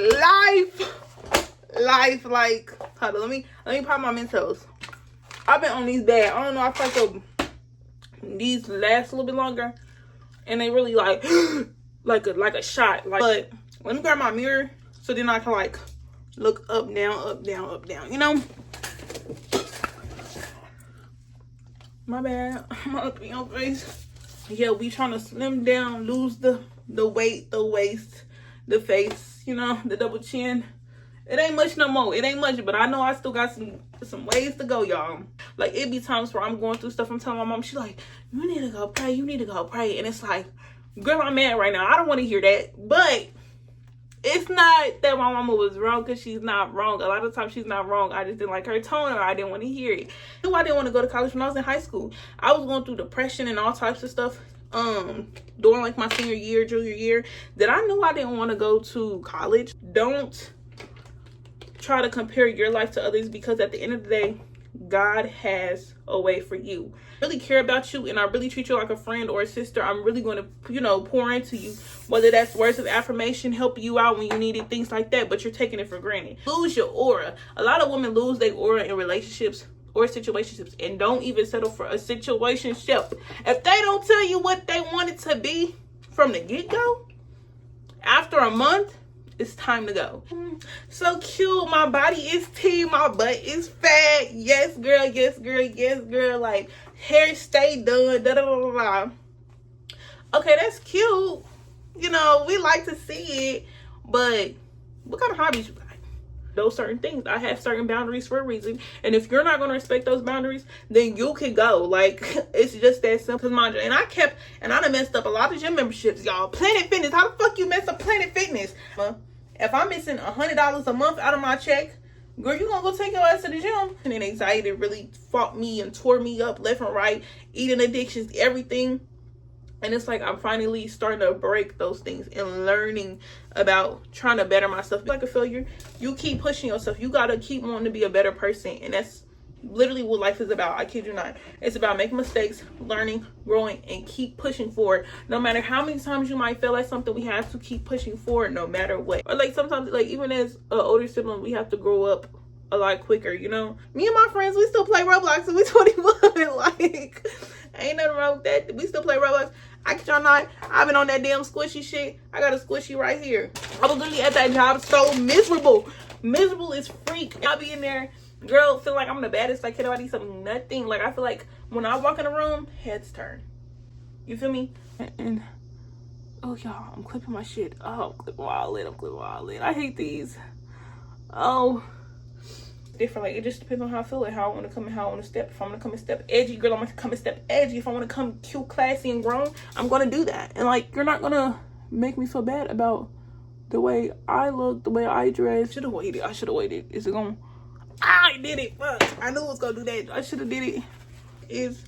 life, like, hold on, let me pop my Mentos. I've been on these bad. I don't know, I feel like these last a little bit longer, and they really like like a shot. Like, but let me grab my mirror so then I can like look up, down, up, down, up, down, you know? My bad. I'm gonna look in your face. Yeah, we trying to slim down, lose the weight, the waist, the face, you know, the double chin. It ain't much no more. It ain't much, but I know I still got some ways to go, y'all. Like, it be times where I'm going through stuff. I'm telling my mom, she's like, you need to go pray. You need to go pray. And it's like, girl, I'm mad right now. I don't want to hear that. But it's not that my mama was wrong, because she's not wrong. A lot of times she's not wrong. I just didn't like her tone, or I didn't want to hear it. I knew I didn't want to go to college when I was in high school. I was going through depression and all types of stuff during like my senior year, junior year, that I knew I didn't want to go to college. Don't try to compare your life to others, because at the end of the day, God has a way for you. I really care about you, and I really treat you like a friend or a sister. I'm really going to, you know, pour into you, whether that's words of affirmation, helping you out when you need it, things like that, but you're taking it for granted. Lose your aura. A lot of women lose their aura in relationships or situationships, and don't even settle for a situationship. If they don't tell you what they want it to be from the get-go, after a month, it's time to go. So cute. My body is tea. My butt is fat. Yes, girl. Yes, girl. Yes, girl. Like, hair stay done. Da, da, da, da, da. Okay, that's cute. You know, we like to see it. But what kind of hobbies you got? Those certain things. I have certain boundaries for a reason. And if you're not going to respect those boundaries, then you can go. Like, it's just that simple. And I done messed up a lot of gym memberships, y'all. Planet Fitness. How the fuck you mess up Planet Fitness? If I'm missing $100 a month out of my check, girl, you gonna go take your ass to the gym. And then anxiety really fought me and tore me up left and right. Eating addictions, everything. And it's like I'm finally starting to break those things and learning about trying to better myself. Like a failure, you keep pushing yourself. You gotta keep wanting to be a better person. And that's literally what life is about. I kid you not. It's about making mistakes, learning, growing, and keep pushing forward. No matter how many times you might fail at something, we have to keep pushing forward no matter what. Or like sometimes, like even as an older sibling, we have to grow up a lot quicker, you know? Me and my friends, we still play Roblox and we 21. Like, ain't nothing wrong with that. We still play Roblox. I kid y'all not, I've been on that damn squishy shit. I got a squishy right here. I was literally at that job so miserable. Miserable as freak. I'll be in there, girl, feel like I'm the baddest. Like, nobody something, nothing. Like, I feel like when I walk in a room, heads turn. You feel me? And oh, y'all, I'm clipping my shit. Oh, I'm clipping all lit. I hate these. Oh, different. Like, it just depends on how I feel, like how I want to come and how I want to step. If I'm gonna come and step edgy, girl, I'm gonna come and step edgy. If I want to come cute, classy, and grown, I'm gonna do that. And like, you're not gonna make me feel bad about the way I look, the way I dress. Should have waited. I should have waited. Is it gonna? I did it. Fuck. I knew it was gonna do that. I should have did it. It's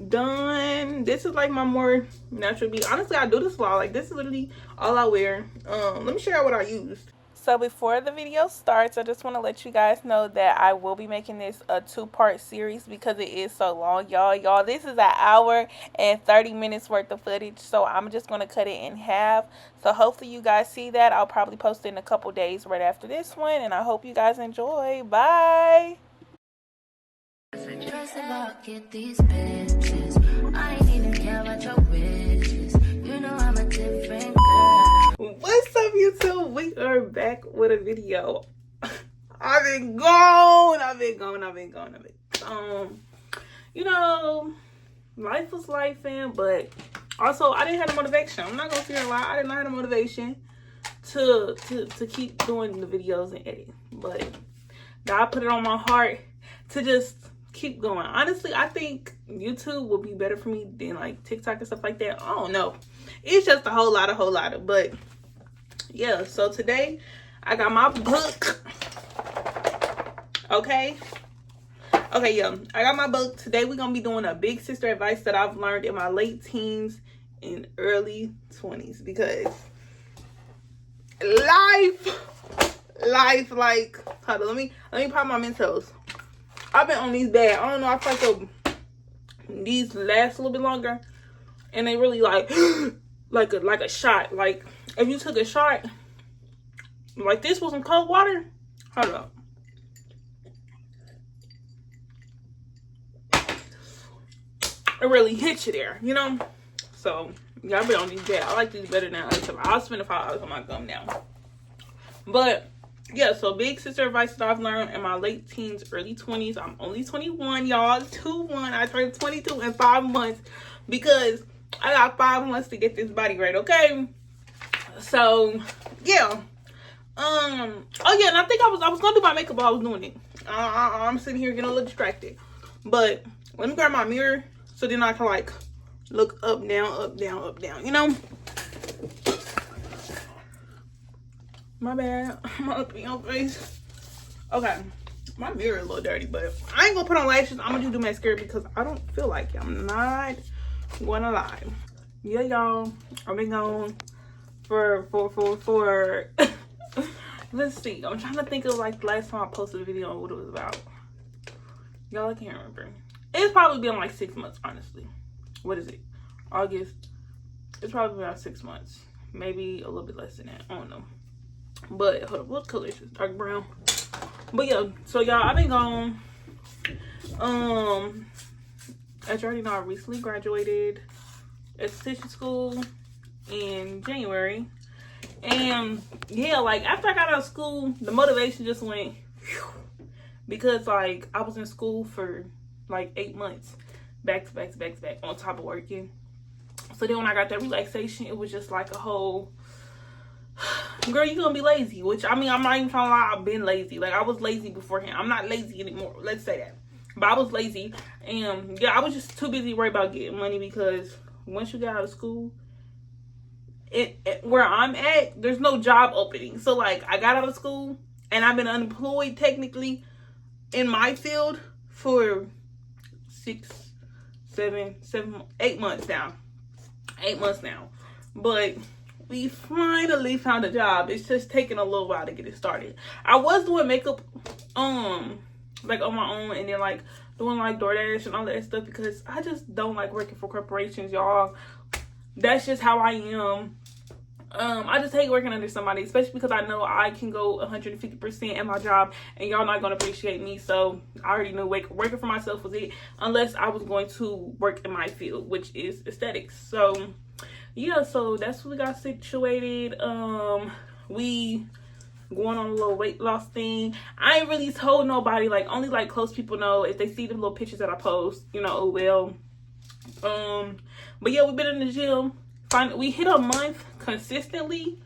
done. This is like my more natural beauty. Honestly, I do this vlog. Like, this is literally all I wear. Let me show you what I used. So before the video starts, I just want to let you guys know that I will be making this a 2-part series because it is so long, y'all. This is an hour and 30 minutes worth of footage, so I'm just going to cut it in half. So hopefully you guys see that. I'll probably post it in a couple days right after this one, and I hope you guys enjoy. Bye. What's up, YouTube? We are back with a video. I've been gone. You know, life was life, but also I didn't have the motivation. I'm not gonna sit here and lie. I did not have the motivation to keep doing the videos and edit. But God put it on my heart to just keep going. Honestly, I think YouTube will be better for me than like TikTok and stuff like that. I don't know. It's just a whole lot of, but yeah. So today I got my book. Okay, yeah. I got my book. Today we're gonna be doing a big sister advice that I've learned in my late teens and early 20s, because life, like, hold on, let me pop my Mentos. I've been on these bad. I don't know, I feel like these last a little bit longer, and they really like like a shot. Like, if you took a shot, like this with some cold water. Hold up. It really hits you there, you know? So, y'all be on these bad. I like these better now. I'll spend $5 on my gum now. But, yeah, so big sister advice that I've learned in my late teens, early 20s. I'm only 21, y'all. 2-1. I turned 22 in 5 months because I got 5 months to get this body right, okay? So, yeah. Oh, yeah, and I think I was going to do my makeup while I was doing it. I'm sitting here getting a little distracted. But, let me grab my mirror so then I can, like, look up, down, you know? My bad. I'm up in your face. Okay. My mirror is a little dirty, but I ain't gonna put on lashes. I'm gonna just do mascara because I don't feel like it. I'm not gonna lie. Yeah, y'all. I've been gone for let's see. I'm trying to think of like the last time I posted a video on what it was about. Y'all, I can't remember. It's probably been like 6 months, honestly. What is it? August. It's probably been about 6 months. Maybe a little bit less than that. I don't know. But hold up, what color is this? Dark brown. But yeah, so y'all, I've been gone. As you already know, I recently graduated esthetician school in January. And yeah, like after I got out of school, the motivation just went whew, because like I was in school for like 8 months back to back on top of working. So then when I got that relaxation, it was just like a whole girl, you gonna be lazy, which I mean, I'm not even trying to lie, I've been lazy. Like I was lazy beforehand. I'm not lazy anymore, let's say that. But I was lazy, and yeah, I was just too busy worried about getting money because once you get out of school, it where I'm at, there's no job opening. So like I got out of school and I've been unemployed technically in my field for 8 months now. 8 months now. But we finally found a job. It's just taking a little while to get it started. I was doing makeup like on my own, and then like doing like DoorDash and all that stuff because I just don't like working for corporations, y'all. That's just how I am. I just hate working under somebody, especially because I know I can go 150% in my job and y'all not going to appreciate me. So I already knew working for myself was it, unless I was going to work in my field, which is aesthetics. So yeah, so that's what we got situated. We going on a little weight loss thing. I ain't really told nobody, like only like close people know. If they see the little pictures that I post, you know, oh well. But yeah, we've been in the gym. We hit a month consistently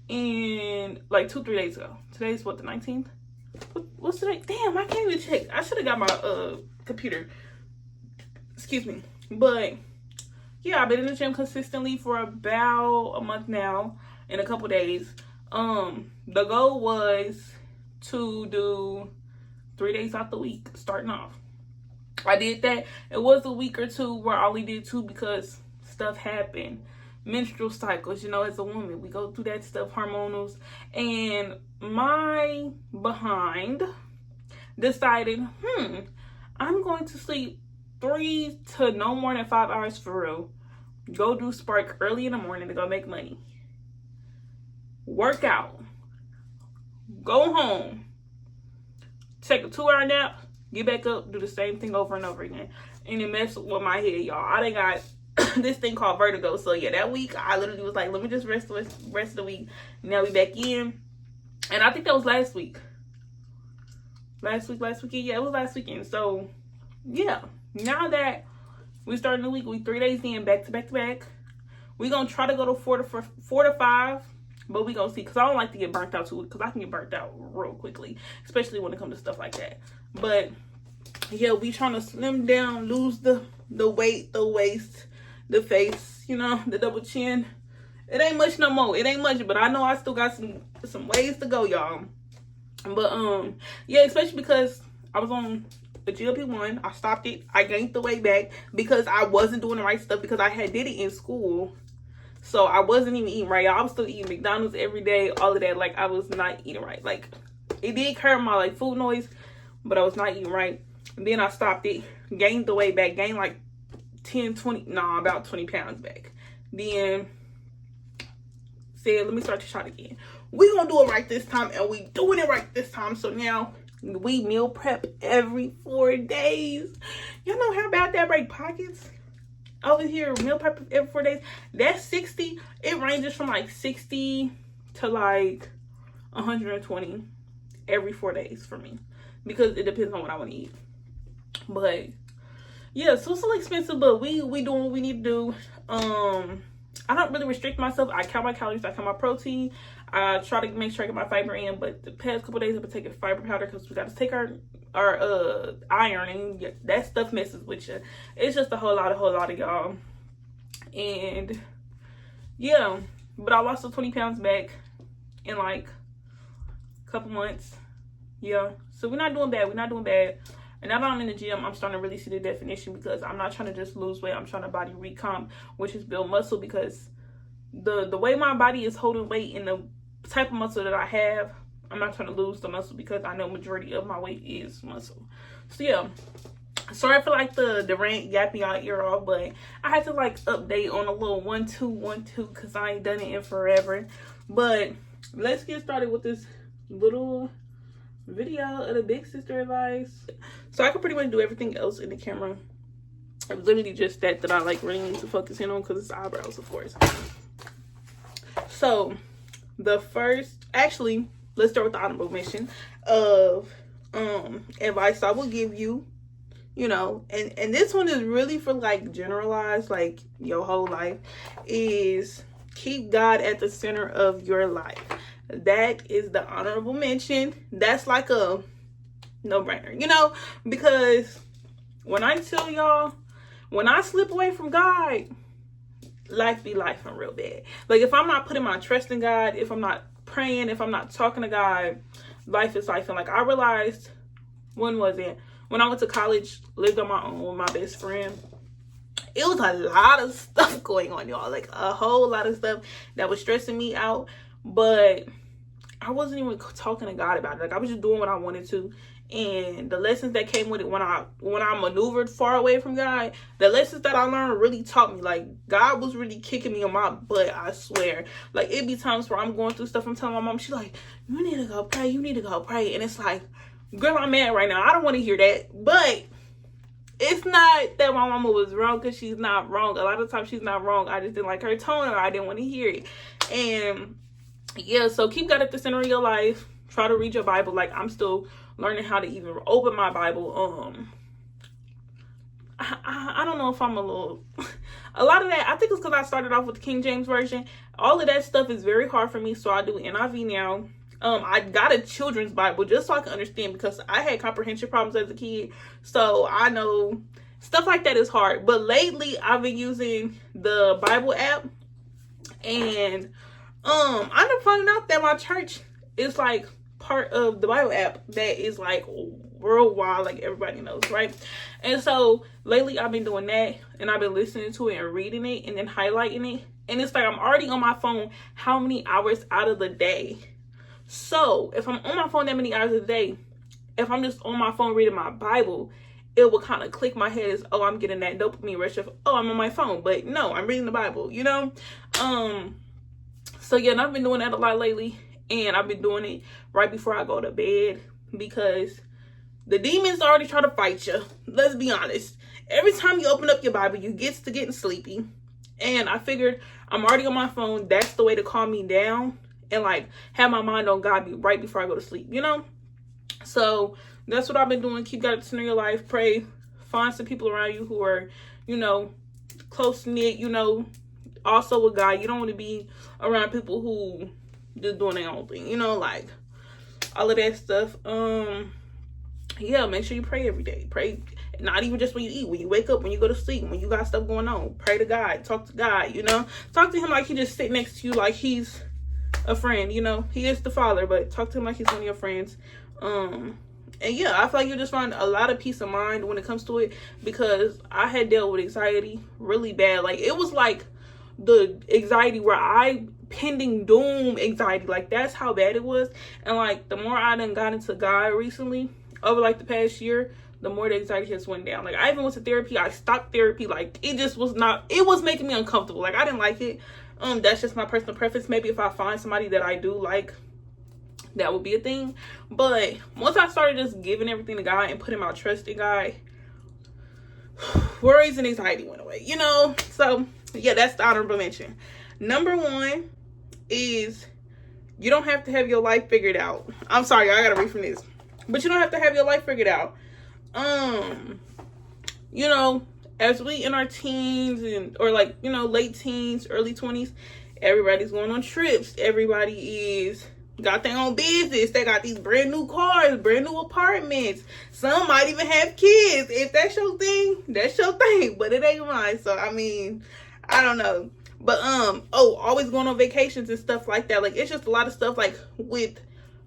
in like 2-3 days ago. Today's what, the 19th? What's today? Damn, I can't even check. I should have got my computer. Excuse me. But yeah, I've been in the gym consistently for about a month now, in a couple days. The goal was to do 3 days out the week starting off. I did that. It was a week or two where I only did 2 because stuff happened. Menstrual cycles, you know, as a woman, we go through that stuff, hormonals. And my behind decided, I'm going to sleep 3 to no more than 5 hours for real. Go do Spark early in the morning to go make money. Work out. Go home. Take a 2-hour nap. Get back up. Do the same thing over and over again. And it messed with my head, y'all. I done got this thing called vertigo. So yeah, that week I literally was like, let me just rest of the week. Now we back in. And I think that was last week. Last weekend. Yeah, it was last weekend. So yeah, now that we starting the week, we 3 days in, back to back. We gonna try to go to 4 to 5, but we gonna see, because I don't like to get burnt out too, because I can get burnt out real quickly, especially when it comes to stuff like that. But yeah, we trying to slim down, lose the weight, the waist, the face, you know, the double chin. It ain't much no more. It ain't much, but I know I still got some ways to go, y'all. But yeah, especially because I was on the GLP-1. I stopped it. I gained the weight back because I wasn't doing the right stuff, because I had did it in school. So I wasn't even eating right. I was still eating McDonald's every day, all of that. Like, I was not eating right. Like, it did curb my like food noise, but I was not eating right. And then I stopped it, gained the weight back, gained like 10, 20, about 20 pounds back. Then said, let me start the shot again. We gonna do it right this time, and we doing it right this time. So now we meal prep every 4 days. You know how bad that break pockets? Over here, meal prep every 4 days. That's 60. It ranges from like 60 to like 120 every 4 days for me, because it depends on what I want to eat. But yeah, so it's a little expensive, but we doing what we need to do. I don't really restrict myself. I count my calories, I count my protein. I try to make sure I get my fiber in, but the past couple days I've been taking fiber powder because we got to take our iron, and that stuff messes with you. It's just a whole lot of y'all. And yeah, but I lost the 20 pounds back in like a couple months. Yeah, so we're not doing bad. And now that I'm in the gym, I'm starting to really see the definition, because I'm not trying to just lose weight. I'm trying to body recomp, which is build muscle, because the way my body is holding weight and the type of muscle that I have, I'm not trying to lose the muscle, because I know majority of my weight is muscle. So yeah, sorry for like the rant yapping y'all ear off, but I had to like update on a little 1-2-1-2 because I ain't done it in forever. But let's get started with this little video of the big sister advice. So I could pretty much do everything else in the camera. It was literally just that I like really need to focus in on, because it's eyebrows, of course. So the first, actually, let's start with the honorable mention of advice I will give you, you know, and this one is really for like generalized, like your whole life, is keep God at the center of your life. That is the honorable mention. That's like a no-brainer, you know, because when I tell y'all, when I slip away from God, life be life and real bad. Like if I'm not putting my trust in God, if I'm not praying, if I'm not talking to God, life is life. And like I realized, when was it? When I went to college, lived on my own with my best friend. It was a lot of stuff going on, y'all. Like a whole lot of stuff that was stressing me out. But I wasn't even talking to God about it. Like I was just doing what I wanted to. And the lessons that came with it, when I maneuvered far away from God, the lessons that I learned really taught me. Like God was really kicking me on my butt, I swear. Like it be times where I'm going through stuff, I'm telling my mom, she's like, you need to go pray, and it's like, girl, I'm mad right now, I don't want to hear that. But it's not that my mama was wrong, because she's not wrong. A lot of times she's not wrong, I just didn't like her tone, or I didn't want to hear it. And yeah, so keep God at the center of your life. Try to read your Bible. Like I'm still learning how to even open my Bible. I don't know if I'm a lot of that, I think it's because I started off with the King James Version. All of that stuff is very hard for me, so I do NIV now. I got a children's Bible just so I can understand, because I had comprehension problems as a kid, so I know stuff like that is hard. But lately I've been using the Bible app, and I done found out that my church is like part of the Bible app that is like worldwide, like everybody knows, right? And so lately I've been doing that, and I've been listening to it and reading it and then highlighting it. And it's like I'm already on my phone how many hours out of the day. So if I'm on my phone that many hours a day, if I'm just on my phone reading my Bible, it will kind of click my head as, oh, I'm getting that dopamine rush of, oh, I'm on my phone. But no, I'm reading the Bible, you know? So yeah, and I've been doing that a lot lately. And I've been doing it right before I go to bed, because the demons already try to fight you. Let's be honest. Every time you open up your Bible, you get to getting sleepy. And I figured I'm already on my phone. That's the way to calm me down and like have my mind on God right before I go to sleep, you know? So that's what I've been doing. Keep God at the center of your life. Pray. Find some people around you who are, you know, close-knit, you know, also with God. You don't want to be around people who just doing their own thing, you know, like all of that stuff. Yeah, make sure you pray every day. Pray, not even just when you eat, when you wake up, when you go to sleep, when you got stuff going on. Pray to God, talk to God, you know, talk to him like he just sit next to you, like he's a friend, you know. He is the Father, but talk to him like he's one of your friends. And yeah, I feel like you'll just find a lot of peace of mind when it comes to it, because I had dealt with anxiety really bad. Like it was like the anxiety where I pending doom anxiety, like that's how bad it was. And like the more I done got into God recently, over like the past year, the more the anxiety just went down. Like I even went to therapy. I stopped therapy. Like it just was not, it was making me uncomfortable. Like I didn't like it. That's just my personal preference. Maybe if I find somebody that I do like, that would be a thing. But once I started just giving everything to God and putting my trust in God, worries and anxiety went away, you know? So yeah, that's the honorable mention. Number 1 is, you don't have to have your life figured out. I'm sorry, I gotta read from this. But you don't have to have your life figured out. You know, as we in our teens or like, you know, late teens, early 20s, everybody's going on trips. Everybody is got their own business. They got these brand new cars, brand new apartments. Some might even have kids. If that's your thing, that's your thing. But it ain't mine. So I mean, I don't know. But always going on vacations and stuff like that. Like, it's just a lot of stuff, like, with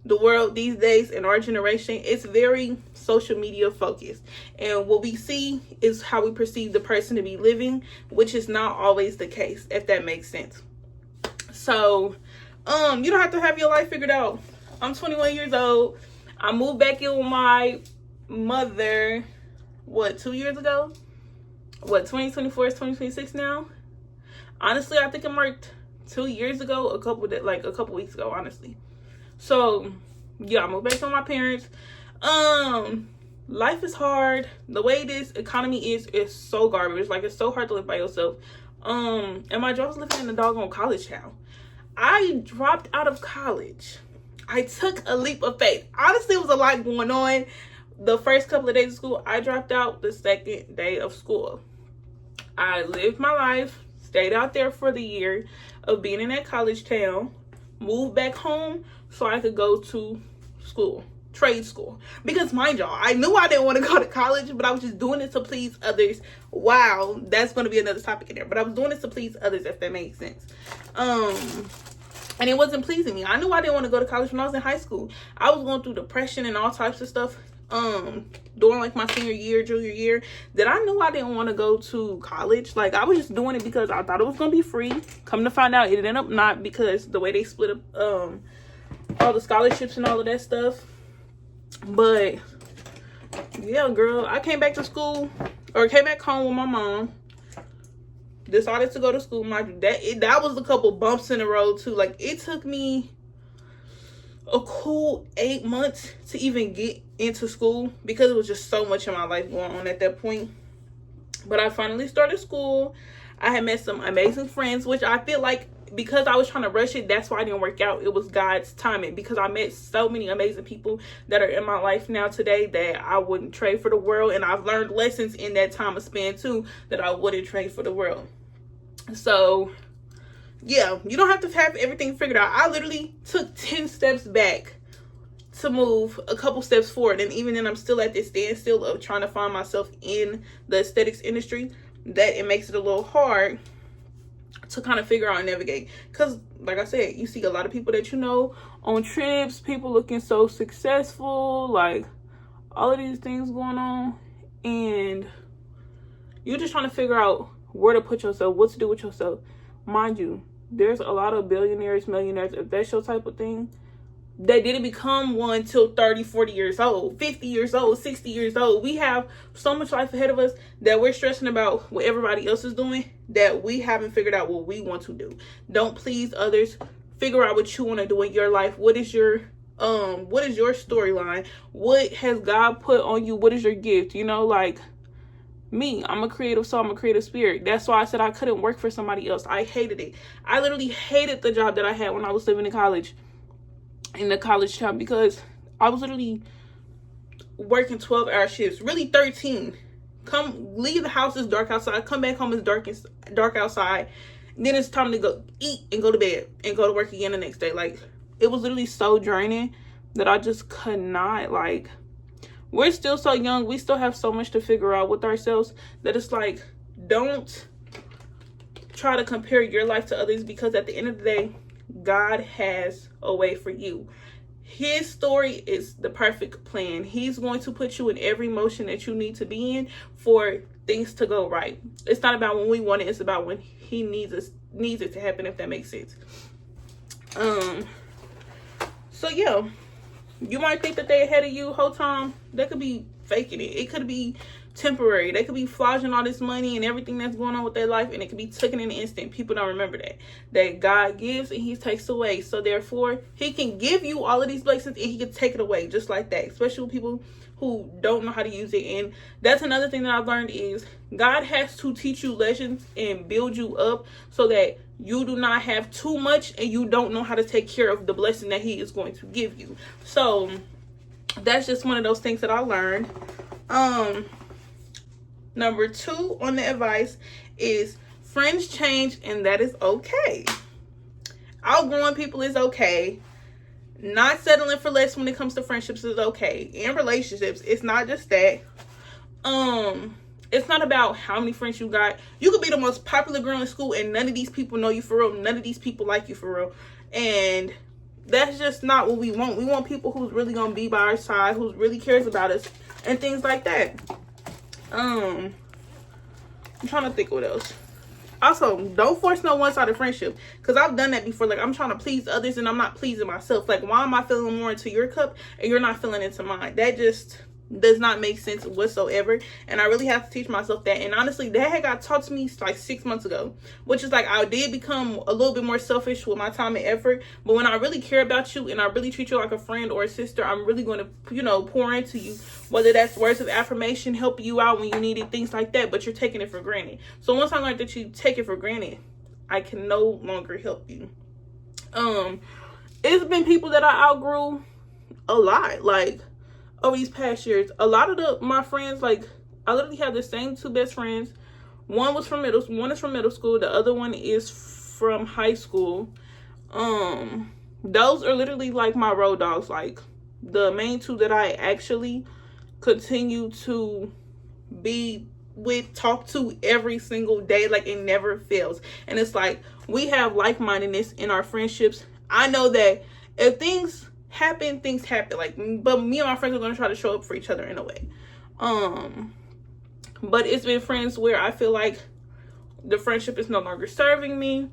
the world these days in our generation, it's very social media focused. And what we see is how we perceive the person to be living, which is not always the case, if that makes sense. So, you don't have to have your life figured out. I'm 21 years old. I moved back in with my mother, 2 years ago? 2024 is 2026 now? Honestly, I think it marked 2 years ago, a couple weeks ago, honestly. So, yeah, I moved back to my parents. Life is hard. The way this economy is so garbage. Like, it's so hard to live by yourself. And my job was living in a doggone college town. I dropped out of college. I took a leap of faith. Honestly, it was a lot going on. The first couple of days of school, I dropped out the second day of school. I lived my life. Stayed out there for the year of being in that college town, moved back home so I could go to school, trade school. Because mind y'all, I knew I didn't want to go to college, but I was just doing it to please others. Wow, that's going to be another topic in there. But I was doing it to please others, if that makes sense. And it wasn't pleasing me. I knew I didn't want to go to college when I was in high school. I was going through depression and all types of stuff. During like my senior year, junior year, that I knew I didn't want to go to college. Like, I was just doing it because I thought it was gonna be free. Come to find out, it ended up not, because the way they split up all the scholarships and all of that stuff. But yeah, girl, I came back to school, or came back home with my mom. Decided to go to school. That was a couple bumps in the road too. Like, it took me a cool 8 months to even get into school, because it was just so much in my life going on at that point. But I finally started school. I had met some amazing friends, which I feel like, because I was trying to rush it, that's why it didn't work out. It was God's timing, because I met so many amazing people that are in my life now today that I wouldn't trade for the world. And I've learned lessons in that time of span too that I wouldn't trade for the world. So yeah, you don't have to have everything figured out. I literally took 10 steps back to move a couple steps forward. And even then, I'm still at this standstill of trying to find myself in the aesthetics industry. That it makes it a little hard to kind of figure out and navigate. Because, like I said, you see a lot of people that you know on trips, people looking so successful, like all of these things going on. And you're just trying to figure out where to put yourself, what to do with yourself. Mind you, there's a lot of billionaires, millionaires, if that's your type of thing, they didn't become one till 30, 40 years old, 50 years old, 60 years old. We have so much life ahead of us that we're stressing about what everybody else is doing, that we haven't figured out what we want to do. Don't please others. Figure out what you want to do in your life. What is your storyline? What has God put on you? What is your gift? You know, like me, I'm a creative soul, I'm a creative spirit. That's why I said I couldn't work for somebody else. I hated it. I literally hated the job that I had when I was living in college, in the college town, because I was literally working 12-hour shifts, really 13. Leave the house, it's dark outside, come back home, it's dark outside. Then it's time to go eat and go to bed and go to work again the next day. Like, it was literally so draining that I just could not, like, we're still so young, we still have so much to figure out with ourselves, that it's like, don't try to compare your life to others, because at the end of the day, God has a way for you. His story is the perfect plan. He's going to put you in every motion that you need to be in for things to go right. It's not about when we want it, it's about when he needs it to happen, if that makes sense. So yeah, you might think that they ahead of you whole time. They could be faking it. It could be temporary. They could be flogging all this money and everything that's going on with their life, and it could be taken in an instant. People don't remember that God gives and he takes away. So therefore, he can give you all of these blessings and he can take it away just like that, especially with people who don't know how to use it. And that's another thing that I've learned is God has to teach you lessons and build you up so that you do not have too much and you don't know how to take care of the blessing that he is going to give you. So that's just one of those things that I learned. Number 2 on the advice is friends change and that is okay. Outgrowing people is okay. Not settling for less when it comes to friendships is okay. In relationships, it's not just that. It's not about how many friends you got. You could be the most popular girl in school and none of these people know you for real. None of these people like you for real. And that's just not what we want. We want people who's really going to be by our side, who really cares about us and things like that. I'm trying to think what else. Also, don't force no one-sided friendship, because I've done that before. Like, I'm trying to please others and I'm not pleasing myself. Like, why am I feeling more into your cup and you're not feeling into mine? That just does not make sense whatsoever. And I really have to teach myself that. And honestly, that had got taught to me like 6 months ago, which is like, I did become a little bit more selfish with my time and effort. But when I really care about you and I really treat you like a friend or a sister, I'm really going to, you know, pour into you, whether that's words of affirmation, help you out when you need it, things like that. But you're taking it for granted. So once I learned that you take it for granted, I can no longer help you. It's been people that I outgrew a lot. Like, over these past years, a lot of my friends, like, I literally have the same 2 best friends. One is from middle school. The other one is from high school. Those are literally like my road dogs. Like, the main 2 that I actually continue to be with, talk to every single day. Like, it never fails. And it's like, we have like-mindedness in our friendships. I know that if things happen, like, but me and my friends are going to try to show up for each other in a way. But it's been friends where I feel like the friendship is no longer serving me.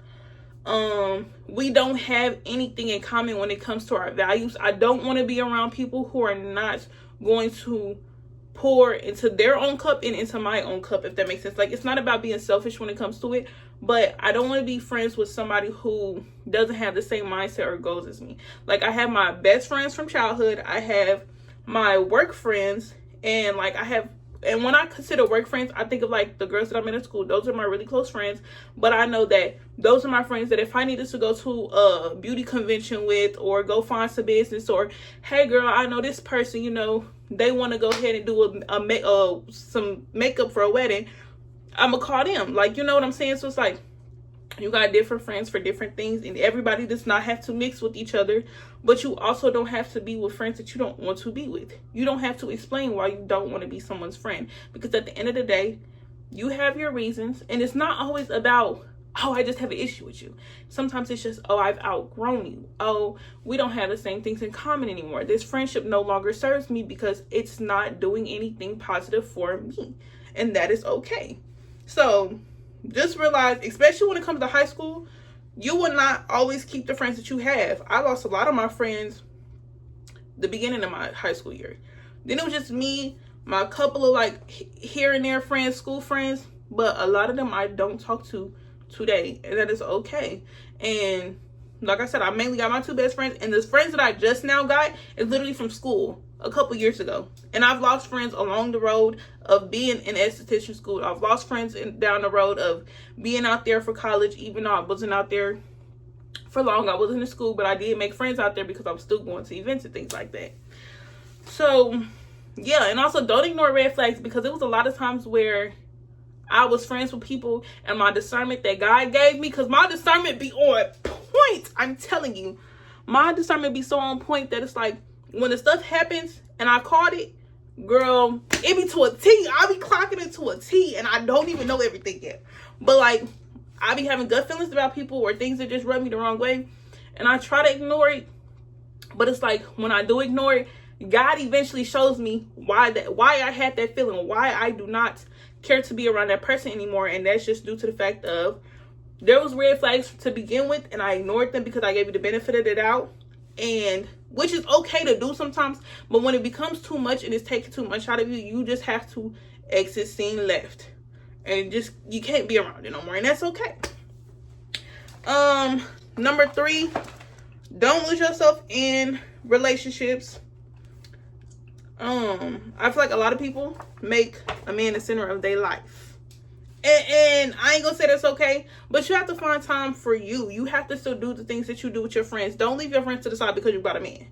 We don't have anything in common when it comes to our values. I don't want to be around people who are not going to pour into their own cup and into my own cup, if that makes sense. Like, it's not about being selfish when it comes to it, but I don't want to be friends with somebody who doesn't have the same mindset or goals as me. Like, I have my best friends from childhood, I have my work friends, and like, and when I consider work friends, I think of like the girls that I'm in school. Those are my really close friends. But I know that those are my friends that if I needed to go to a beauty convention with, or go find some business, or hey girl, I know this person, you know, they want to go ahead and do some makeup for a wedding, I'm gonna call them. Like, you know what I'm saying? So it's like, you got different friends for different things, and everybody does not have to mix with each other. But you also don't have to be with friends that you don't want to be with. You don't have to explain why you don't want to be someone's friend, because at the end of the day, you have your reasons. And it's not always about, oh, I just have an issue with you. Sometimes it's just, oh, I've outgrown you. Oh, we don't have the same things in common anymore. This friendship no longer serves me because it's not doing anything positive for me. And that is okay. So just realize, especially when it comes to high school, you will not always keep the friends that you have. I lost a lot of my friends the beginning of my high school year. Then it was just me, my couple of like here and there friends, school friends, but a lot of them I don't talk to today, and that is okay. And like I said, I mainly got my 2 best friends, and the friends that I just now got is literally from school a couple years ago. And I've lost friends along the road of being in esthetician school. I've lost friends down the road of being out there for college, even though I wasn't out there for long. I wasn't in school, but I did make friends out there because I was still going to events and things like that. So yeah, and also don't ignore red flags, because it was a lot of times where I was friends with people and my discernment that God gave me, because my discernment be on point. I'm telling you, my discernment be so on point that it's like, when the stuff happens and I caught it, girl, it be to a T. I be clocking it to a T, and I don't even know everything yet. But like, I be having gut feelings about people or things that just rub me the wrong way, and I try to ignore it. But it's like, when I do ignore it, God eventually shows me why I had that feeling, why I do not care to be around that person anymore. And that's just due to the fact of, there was red flags to begin with, and I ignored them because I gave you the benefit of the doubt. And which is okay to do sometimes, but when it becomes too much and it's taking too much out of you, you just have to exit scene left. And just, you can't be around it no more, and that's okay. Number 3, don't lose yourself in relationships. I feel like a lot of people make a man the center of their life. And I ain't gonna say that's okay, but you have to find time for you. You have to still do the things that you do with your friends. Don't leave your friends to the side because you got a man.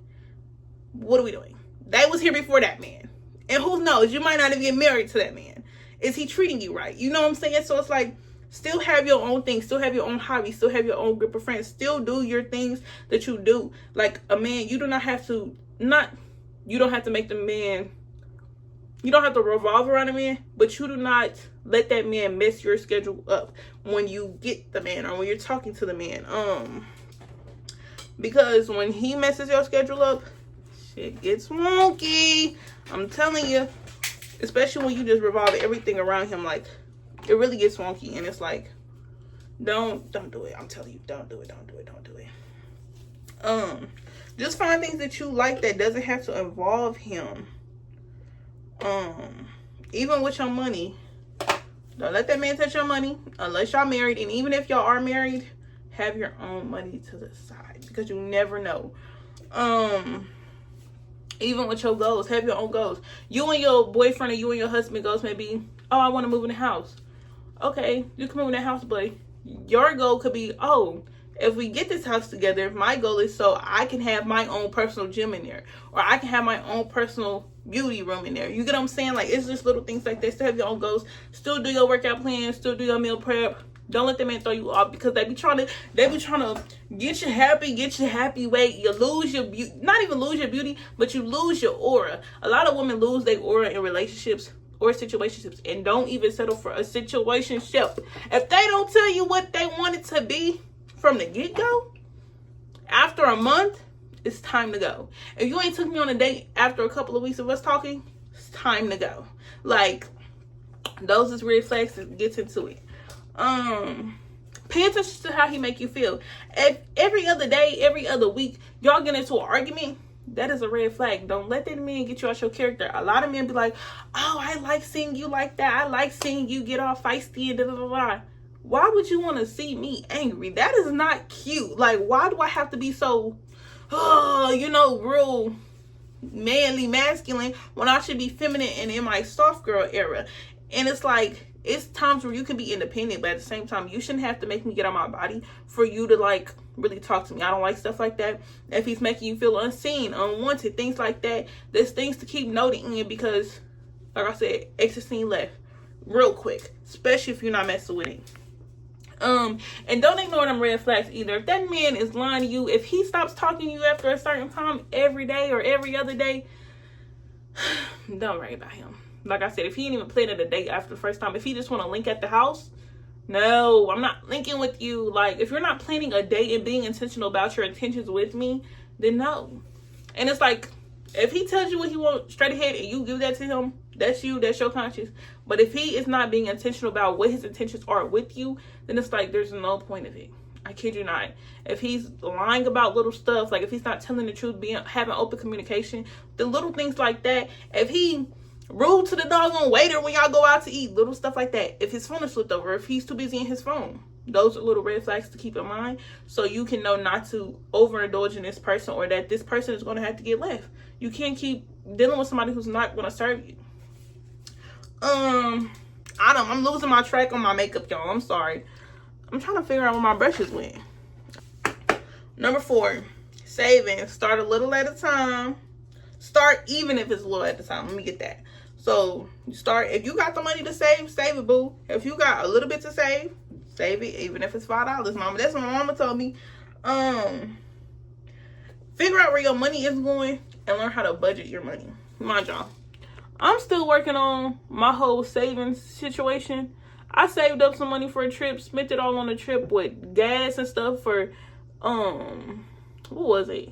What are we doing? They was here before that man. And who knows, you might not even get married to that man. Is he treating you right? You know what I'm saying? So it's like, still have your own thing, still have your own hobby, still have your own group of friends, still do your things that you do. Like a man, you do not have to, you don't have to make the man, you don't have to revolve around a man, but you do not let that man mess your schedule up when you get the man or when you're talking to the man. Because when he messes your schedule up, shit gets wonky. I'm telling you, especially when you just revolve everything around him, like, it really gets wonky. And it's like, don't do it. I'm telling you, don't do it. Just find things that you like that doesn't have to involve him. Even with your money, don't let that man touch your money unless y'all married. And even if y'all are married, have your own money to the side, because you never know. Even with your goals, have your own goals. You and your boyfriend or you and your husband goals may be, oh, I want to move in the house. Okay, you can move in the house, but your goal could be, oh, if we get this house together, my goal is so I can have my own personal gym in there, or I can have my own personal beauty room in there. You get what I'm saying? Like, it's just little things like that. Still have your own goals. Still do your workout plan. Still do your meal prep. Don't let the man throw you off, because they be trying to get you happy weight. You lose your beauty, not even lose your beauty, but you lose your aura. A lot of women lose their aura in relationships or situationships, and don't even settle for a situationship. If they don't tell you what they want it to be from the get-go, after a month, it's time to go. If you ain't took me on a date after a couple of weeks of us talking, it's time to go. Like, those is red flags that gets into it. Pay attention to how he make you feel. If every other day, every other week, y'all get into an argument, that is a red flag. Don't let that man get you out your character. A lot of men be like, oh, I like seeing you like that. I like seeing you get all feisty and da da da da. Why would you want to see me angry? That is not cute. Like, why do I have to be so, real manly, masculine, when I should be feminine and in my soft girl era? And it's like, it's times where you can be independent, but at the same time, you shouldn't have to make me get on my body for you to, like, really talk to me. I don't like stuff like that. If he's making you feel unseen, unwanted, things like that, there's things to keep noting in, because, like I said, exit scene left real quick, especially if you're not messing with it. And don't ignore them red flags either. If that man is lying to you, if he stops talking to you after a certain time every day or every other day, don't worry about him. Like I said, if he ain't even planning a date after the first time, if he just want to link at the house, no, I'm not linking with you. Like, if you're not planning a date and being intentional about your intentions with me, then no. And it's like, if he tells you what he wants straight ahead and you give that to him, that's you, that's your conscience. But if he is not being intentional about what his intentions are with you, then it's like, there's no point of it. I kid you not. If he's lying about little stuff, like if he's not telling the truth, having open communication, the little things like that, if he rude to the doggone waiter when y'all go out to eat, little stuff like that, if his phone is flipped over, if he's too busy in his phone, those are little red flags to keep in mind, so you can know not to overindulge in this person, or that this person is going to have to get left. You can't keep dealing with somebody who's not going to serve you. I'm losing my track on my makeup, y'all. I'm sorry. I'm trying to figure out where my brushes went. Number 4, saving. Start a little at a time. Start even if it's a little at a time. Let me get that. So you start, if you got the money to save it, boo. If you got a little bit to save it, even if it's $5, mama. That's what my mama told me. Figure out where your money is going and learn how to budget your money. Mind y'all, I'm still working on my whole savings situation. I saved up some money for a trip, spent it all on a trip with gas and stuff for, what was it?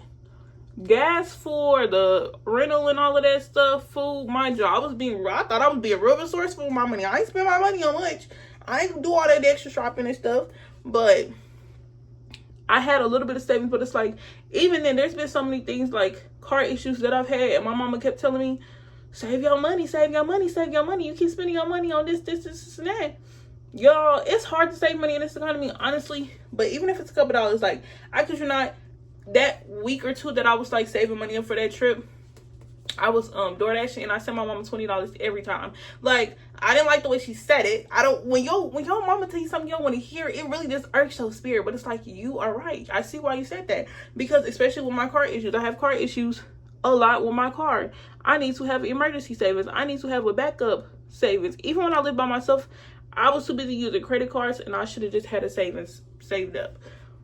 Gas for the rental and all of that stuff, food. Mind you, I thought I was being real resourceful with my money. I ain't spend my money on lunch. I ain't do all that extra shopping and stuff, but I had a little bit of savings. But it's like, even then, there's been so many things like car issues that I've had, and my mama kept telling me, save your money, save your money, save your money. You keep spending your money on this, and that. Y'all, it's hard to save money in this economy, honestly. But even if it's a couple dollars, like, I kid you not, that week or two that I was like saving money up for that trip, I was DoorDashing, and I sent my mama $20 every time. Like, I didn't like the way she said it. I don't, when your mama tell you something you don't want to hear, it really just irks your spirit. But it's like, you are right. I see why you said that. Because especially with my car issues, I have car issues a lot with my car. I need to have emergency savings. I need to have a backup savings. Even when I lived by myself, I was too busy using credit cards, and I should have just had a savings saved up.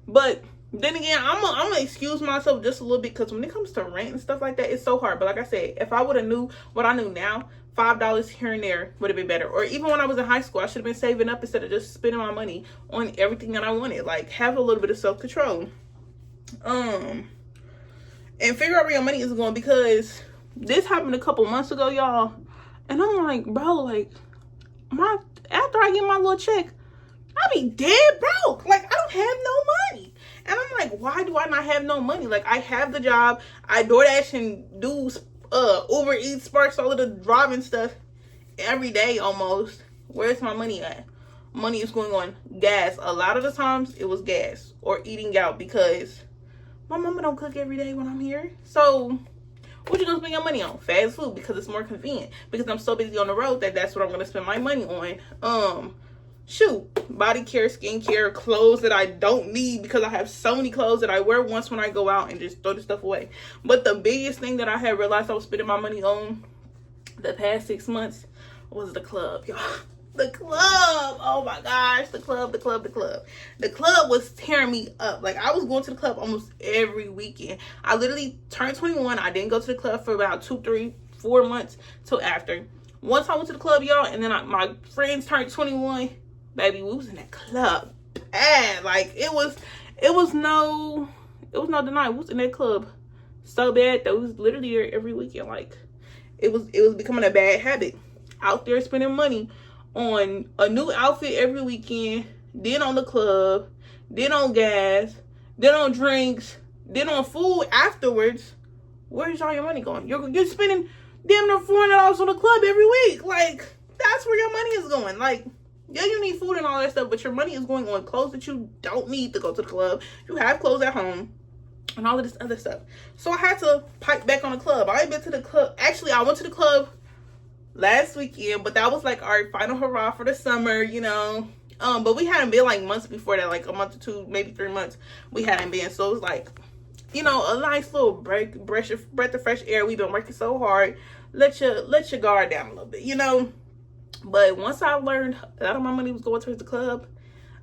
But then again, I'm gonna excuse myself just a little bit, because when it comes to rent and stuff like that, it's so hard. But like I said, if I would have knew what I knew now, $5 here and there would have been better. Or even when I was in high school, I should have been saving up instead of just spending my money on everything that I wanted. Like, have a little bit of self-control. And figure out where your money is going, because this happened a couple months ago, y'all. And I'm like, bro, like, after I get my little check, I be dead broke. Like, I don't have no money. And I'm like, why do I not have no money? Like, I have the job. I DoorDash and do Uber Eats, Sparks, all of the driving stuff every day almost. Where's my money at? Money is going on gas. A lot of the times it was gas or eating out, because my mama don't cook every day when I'm here. So what you gonna spend your money on? Fast food, because it's more convenient. Because I'm so busy on the road that's what I'm gonna spend my money on. Body care, skincare, clothes that I don't need, because I have so many clothes that I wear once when I go out and just throw the stuff away. But the biggest thing that I had realized I was spending my money on the past 6 months was the club, y'all. The club, oh my gosh, the club. The club was tearing me up. Like, I was going to the club almost every weekend. I literally turned 21. I didn't go to the club for about 2, 3, 4 months till after. Once I went to the club, y'all, and then my friends turned 21, baby, we was in that club bad. Like, it was no denying. We was in that club so bad that we was literally there every weekend. Like, it was becoming a bad habit. Out there spending money on a new outfit every weekend, then on the club, then on gas, then on drinks, then on food afterwards. Where's all your money going? You're spending damn near $400 on the club every week. Like, that's where your money is going. Like, yeah, you need food and all that stuff, but your money is going on clothes that you don't need to go to the club. You have clothes at home and all of this other stuff. So I had to pipe back on the club. I ain't been to the club. Actually, I went to the club last weekend, but that was like our final hurrah for the summer, you know. But we hadn't been like months before that, like a month or 2, maybe 3 months. We hadn't been, so it was like, you know, a nice little breath of fresh air. We've been working so hard. Let your guard down a little bit, you know. But once I learned a lot of my money was going towards the club,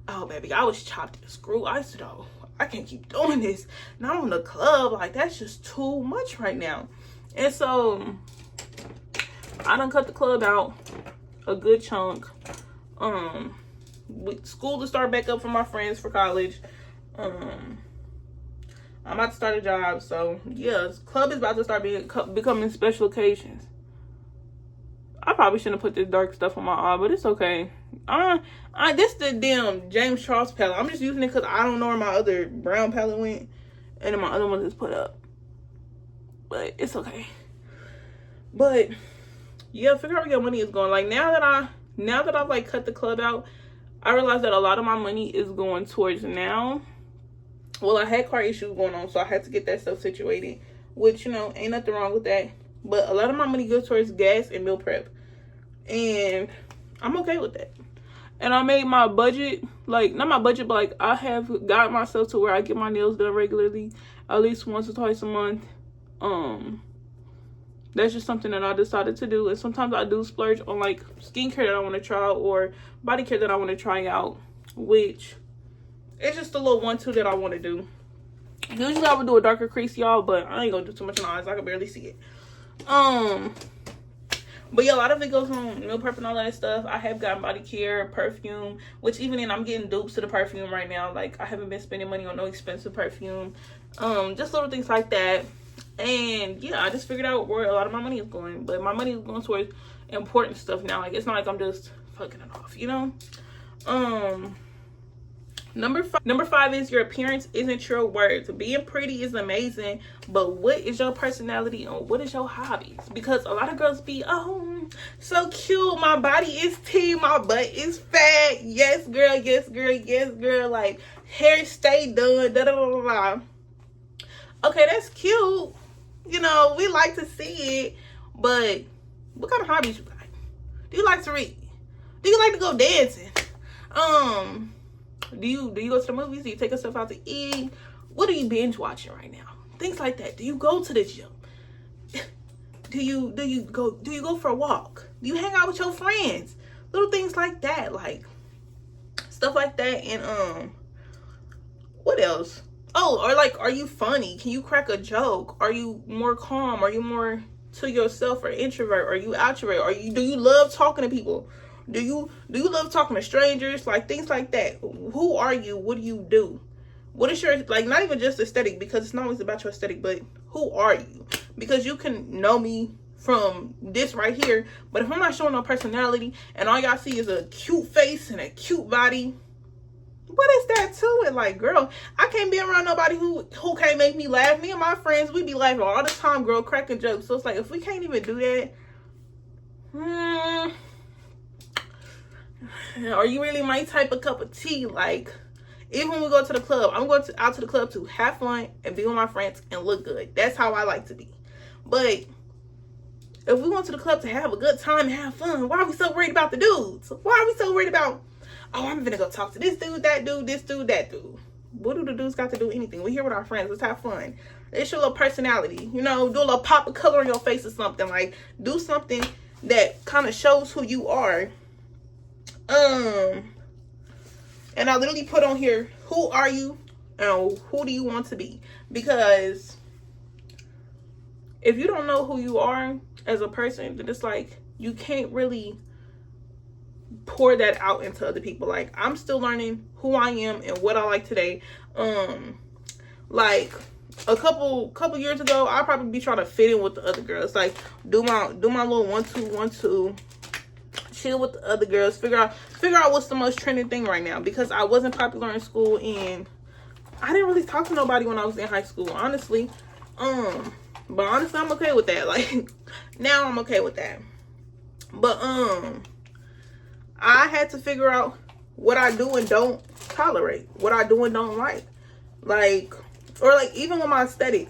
oh baby, I was chopped and screwed. I said, oh, I can't keep doing this. Not on the club, like, that's just too much right now. And so I done cut the club out a good chunk. With school to start back up for my friends for college. I'm about to start a job, so yeah, club is about to start becoming special occasions. I probably shouldn't have put this dark stuff on my eye, but it's okay. This the damn James Charles palette. I'm just using it because I don't know where my other brown palette went, and then my other one is put up. But it's okay. But yeah, figure out where your money is going. Like, now that I've like cut the club out, I realized that a lot of my money is going towards now. Well, I had car issues going on, so I had to get that stuff situated, which, you know, ain't nothing wrong with that. But a lot of my money goes towards gas and meal prep, and I'm okay with that. And I made my budget, like, not my budget, but like, I have got myself to where I get my nails done regularly, at least once or twice a month. That's just something that I decided to do. And sometimes I do splurge on like skincare that I want to try, or body care that I want to try out, which it's just a little 1-2 that I want to do. Usually I would do a darker crease, y'all, but I ain't gonna do too much on my eyes. I can barely see it. But yeah, a lot of it goes on meal prep and all that stuff. I have gotten body care, perfume, which even then I'm getting dupes to the perfume right now. Like, I haven't been spending money on no expensive perfume. Just little things like that. And yeah, I just figured out where a lot of my money is going. But my money is going towards important stuff now. Like, it's not like I'm just fucking it off, you know? Number five is your appearance isn't your words. Being pretty is amazing, but what is your personality and what is your hobbies? Because a lot of girls be, oh, so cute, my body is T, my butt is fat, yes girl, yes girl, yes girl, like hair stay done, da da da da. Okay, that's cute, you know, we like to see it, but what kind of hobbies you like? Do you like to read? Do you like to go dancing? Do you go to the movies? Do you take yourself out to eat? What are you binge watching right now? Things like that. Do you go to the gym? Do you go for a walk? Do you hang out with your friends? Little things like that, like stuff like that. And what else? Oh, or like, are you funny? Can you crack a joke? Are you more calm? Are you more to yourself or introvert? Are you extrovert? Do you love talking to people? Do you love talking to strangers? Like things like that. Who are you? What do you do? What is your, like, not even just aesthetic, because it's not always about your aesthetic, but who are you? Because you can know me from this right here, but if I'm not showing no personality and all y'all see is a cute face and a cute body, what is that to it? Like, girl, I can't be around nobody who can't make me laugh. Me and my friends, we be laughing all the time, girl, cracking jokes. So it's like, if we can't even do that, are you really my type of cup of tea? Like, even when we go to the club, I'm going out to the club to have fun and be with my friends and look good. That's how I like to be. But if we went to the club to have a good time and have fun, why are we so worried about the dudes? Why are we so worried about, oh, I'm gonna go talk to this dude, that dude, this dude, that dude? What do the dudes got to do anything? We're here with our friends. Let's have fun. Let's show a little personality. You know, do a little pop of color on your face or something. Like, do something that kind of shows who you are. And I literally put on here, who are you and who do you want to be? Because if you don't know who you are as a person, then it's like you can't really pour that out into other people. Like, I'm still learning who I am and what I like today. Like a couple years ago, I'd probably be trying to fit in with the other girls, like do my little 1-2-1-2, chill with the other girls, figure out what's the most trending thing right now, because I wasn't popular in school and I didn't really talk to nobody when I was in high school, honestly. But honestly, I'm okay with that. Like, now I'm okay with that. But I had to figure out what I do and don't tolerate, what I do and don't like. Like, or like even with my aesthetic,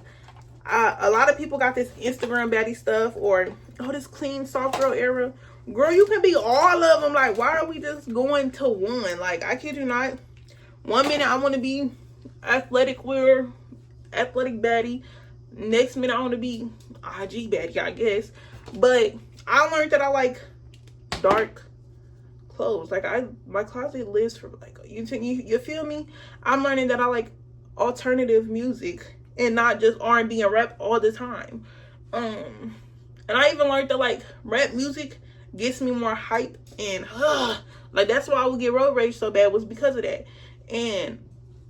a lot of people got this Instagram baddie stuff, or this clean soft girl era. Girl, you can be all of them. Like, why are we just going to one? Like, I kid you not. 1 minute I want to be athletic baddie. Next minute I want to be IG baddie, I guess. But I learned that I like dark clothes. Like, my closet lives for, like, you feel me? I'm learning that I like alternative music and not just R&B and rap all the time. And I even learned that, like, rap music gets me more hype, and like, that's why I would get road rage so bad, was because of that. And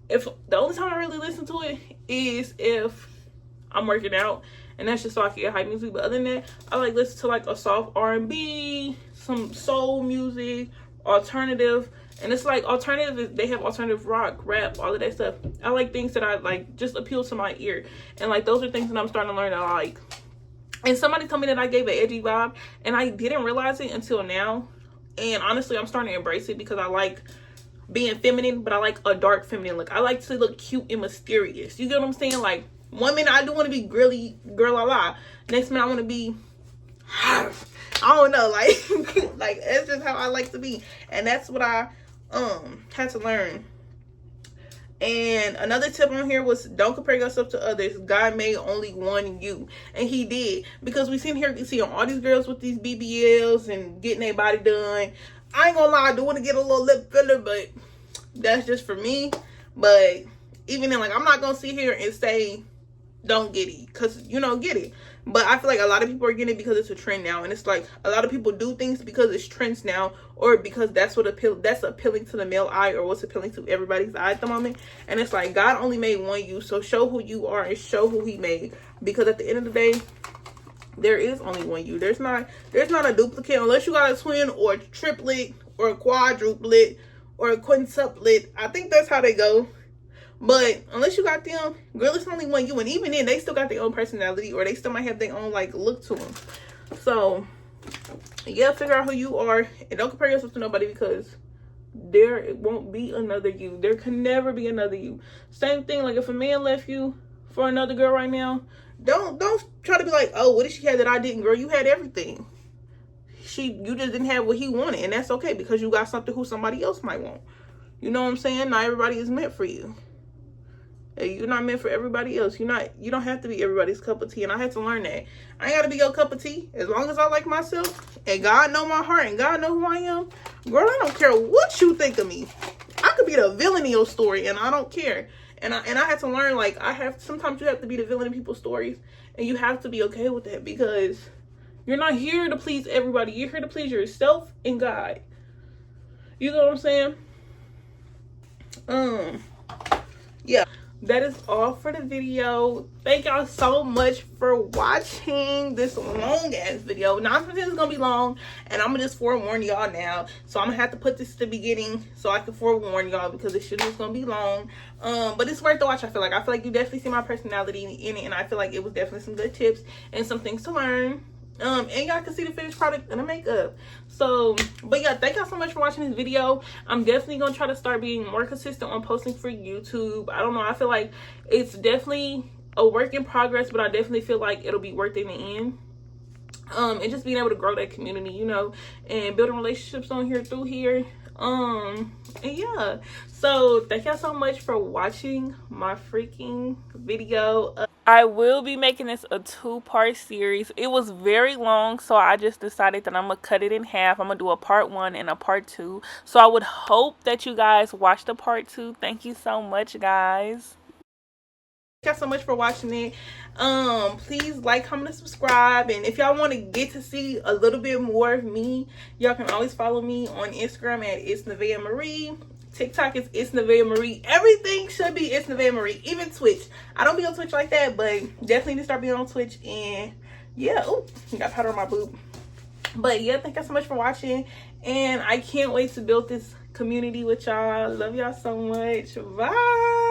if the only time I really listen to it is if I'm working out, and that's just so I can get hype music. But other than that, I like listen to like a soft R&B, some soul music, alternative. And it's like alternative, they have alternative rock, rap, all of that stuff. I like things that I like just appeal to my ear, and like those are things that I'm starting to learn that I like. And somebody told me that I gave an edgy vibe, and I didn't realize it until now. And honestly, I'm starting to embrace it, because I like being feminine, but I like a dark feminine look. I like to look cute and mysterious. You get what I'm saying? Like, 1 minute I do want to be girly, girl la la. Next minute I want to be, I don't know, like, like, it's just how I like to be. And that's what I had to learn. And another tip on here was, don't compare yourself to others. God made only one you. And he did. Because we sitting here seeing all these girls with these BBLs and getting their body done. I ain't gonna lie, I do want to get a little lip filler, but that's just for me. But even then, like, I'm not gonna sit here and say don't get it, because, you know, get it. But I feel like a lot of people are getting it because it's a trend now. And it's like, a lot of people do things because it's trends now, or because that's appealing to the male eye, or what's appealing to everybody's eye at the moment. And it's like, God only made one you, so show who you are and show who he made. Because at the end of the day, there is only one you. There's not a duplicate, unless you got a twin or a triplet or a quadruplet or a quintuplet. I think that's how they go. But unless you got them, girl, it's only one you. And even then, they still got their own personality, or they still might have their own like look to them. So yeah, figure out who you are, and don't compare yourself to nobody, because there won't be another you. There can never be another you. Same thing, like if a man left you for another girl right now, don't try to be like, oh, what did she have that I didn't? Girl, you had everything. You just didn't have what he wanted, and that's okay, because you got something who somebody else might want. You know what I'm saying? Not everybody is meant for you. You're not meant for everybody else. You don't have to be everybody's cup of tea. And I had to learn that. I ain't got to be your cup of tea. As long as I like myself, and God know my heart, and God know who I am, girl, I don't care what you think of me. I could be the villain in your story, and I don't care. And I had to learn, like, sometimes you have to be the villain in people's stories, and you have to be okay with that, because you're not here to please everybody. You're here to please yourself and God. You know what I'm saying? Yeah. That is all for the video. Thank y'all so much for watching this long ass video. Now I'm pretending it's gonna be long, and I'm gonna just forewarn y'all now. So I'm gonna have to put this at the beginning so I can forewarn y'all, because this shit is gonna be long. But it's worth the watch. I feel like you definitely see my personality in it, and I feel like it was definitely some good tips and some things to learn. And y'all can see the finished product and the makeup. So, but yeah, thank y'all so much for watching this video. I'm definitely gonna try to start being more consistent on posting for YouTube. I don't know, I feel like it's definitely a work in progress, but I definitely feel like it'll be worth it in the end. And just being able to grow that community, you know, and building relationships on here through here. And yeah, so thank y'all so much for watching my freaking video. I will be making this a 2-part series. It was very long, so I just decided that I'm gonna cut it in half. I'm gonna do a part 1 and a part 2. So I would hope that you guys watch the part 2. Thank you so much, guys. Thank y'all so much for watching it. Please like, comment, and subscribe. And if y'all want to get to see a little bit more of me, y'all can always follow me on Instagram at It's Nevaeh Marie. TikTok is It's Nevaeh Marie. Everything should be It's Nevaeh Marie. Even Twitch. I don't be on Twitch like that, but definitely need to start being on Twitch. And yeah, oh, got powder on my boob. But yeah, thank y'all so much for watching, and I can't wait to build this community with y'all. Love y'all so much. Bye.